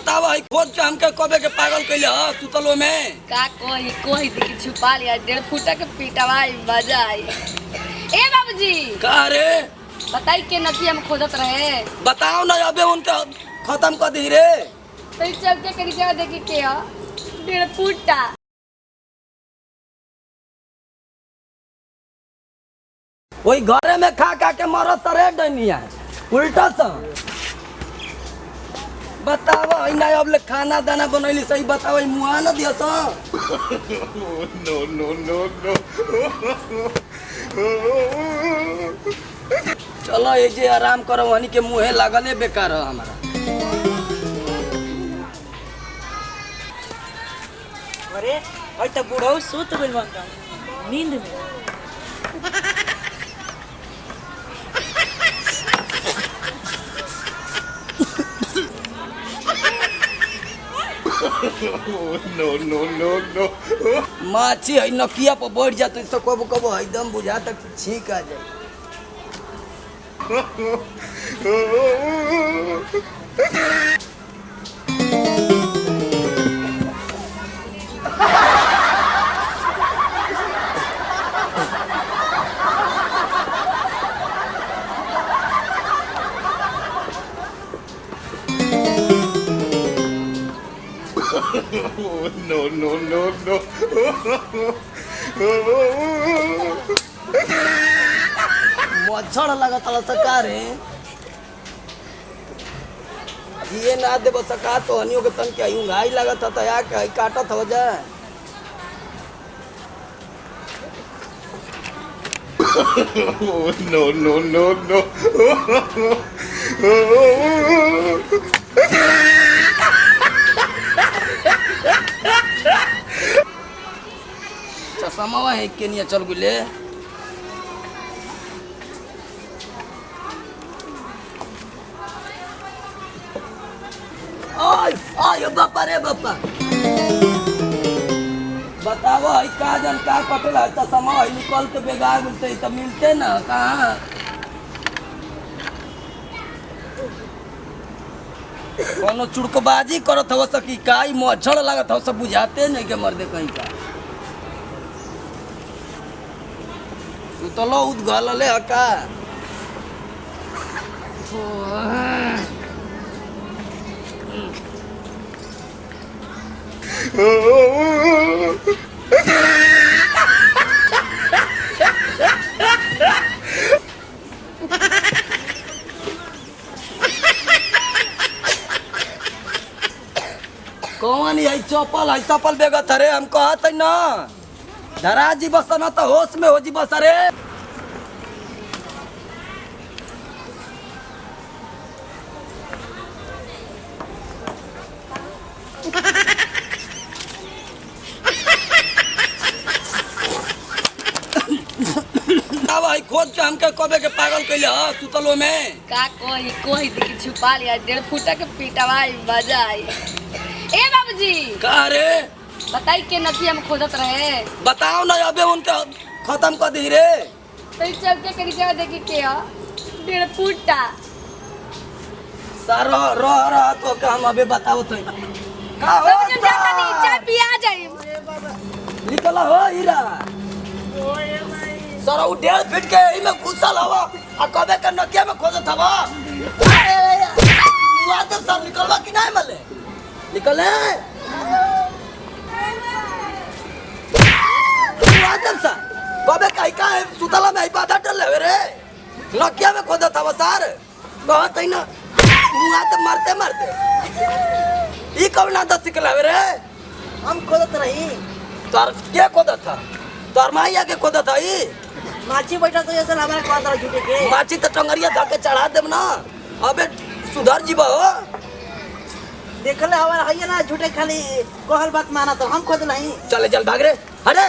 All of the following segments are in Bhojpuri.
बतावा है खोद के हमके कबे के पागल कइले ह सुतलो में का कोई देखी छुपा लिया 1.5 फुटा के पीटवाई मजा आई। ए बाबूजी का रे बताई के नथी हम खोदत रहे बताओ ना अबे उनके खत्म कर दी रे। तो चल के करी जा देखी के 1.5 फुटा वही घरे में खा खा के मरत रे डनिया उल्टा सा बतावा है ना अब ले खाना दाना बनैली सही बतावा मुआ न दिया सा No. चलो ये जे आराम करो हनी के मुंहे लागले बेकार है हमारा। अरे और तो बूढ़ो सूत गइल बंदा नींद में। No. माछी है नकिया पर बैठ जाते तो कबो कबो एकदम बुझा तक छींक आ जाए। No. मच्छर लगा तला सका रे ये ना दे सका तो हनियों के तन के आयु घाई लगा था या के काटत हो जाए। No. चश्मा है के नहीं चल गुले आय बापा रे बापा बताओ है का जन का कटल है चश्मा है निकल के बेगार मिलते तो मिलते ना कहाँ कोनो चुड़कबाजी करत हो सकी का मच्छर लागत हो सब बुझाते नहीं के मर्दे कहीं का सुतलो उदगलले हका कौन है चप्पल बेगत रे हम कहत है ना धरा जी बस न तो होश में हो जी बस रे। भाई खोद के हमके कबे के पागल कइले ह सुतलो में का कोई देखी छुपा लिया 1.5 फुटा के पीटवाई मजा आई। ए बाबूजी का रे बताई के नथी हम खोदत रहे बताओ ना अबे उनके खत्म कर दी रे। तो चल के करी जा देखी के 1.5 फुटा सर रह तो का हम अबे बताओ तो का हो बाबूजी जाता नहीं चाय पिया जाए निकला हो हीरा सर 1.5 फीट के ई में घुसल हवा आ कबे के नकिया में खोदत हवा मुआ तो सब निकलवा कि नहीं मले निकले मुआ सा कबे काई का सुतला में बाधा डल रे नकिया में खोदत हवा सर बहुत है ना मुआ तो मारते ई कब ना दस निकलावे रे हम खोदत रही तार के खोदत था तार माइया के खोदत था ई माची बैठा तो जैसे हमारे क्वादर झूठे के माची तो टंगरिया धके चढ़ा देब ना अबे सुधर जीवा हो देखले हमारे हइए ना झूठे खाली कहल बात माना तो हम खोद नहीं चल भाग रे अरे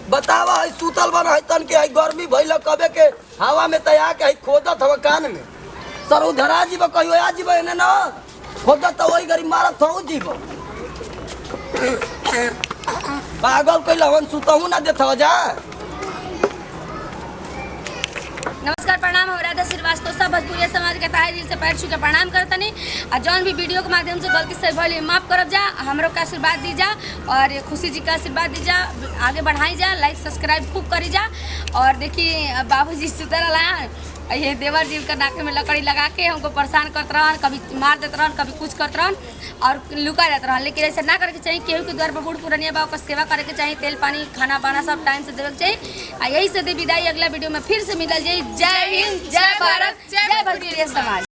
बतावा है सुतल बना है तन के है गर्मी भइल कबे के हवा में तया के है खोदत हवा कान में सर उधरा जीवा कहियो आ जीवा एने ना खोदत तो वही गरी मारत हो जीवा पागल कइला हवन सुतहु ना देत हो जा। नमस्कार नमस्कार प्रणाम। हम राधा श्रीवास्तव सब भोजपुरिया समाज के तहे दिल से पैर छू के प्रणाम करतनी। और जौन भी वीडियो के माध्यम से गलती से भले माफ करब जा, हमरो का आशीर्वाद दी जा और खुशी जी का आशीर्वाद दी जा, आगे बढ़ाई जा, लाइक सब्सक्राइब खूब करी जा। और देखिए बाबूजी सुतर ला ये देवर जी का नाके में लकड़ी लगा के हमको परेशान करते रहन, कभी मार देते रहन, कभी कुछ करते रहन और लुका जाते रहन। लेकिन ऐसा ना करके चाहिए, केहू के द्वार पर बूढ़ पुरानिया बा ओकर सेवा करे के चाहिए, तेल पानी खाना पाना सब टाइम से देवे के चाहिए। यही से दे विदाई, अगला वीडियो में फिर से मिलल जाए। जय हिंद, जय भारत, जय भोजपुरिया समाज।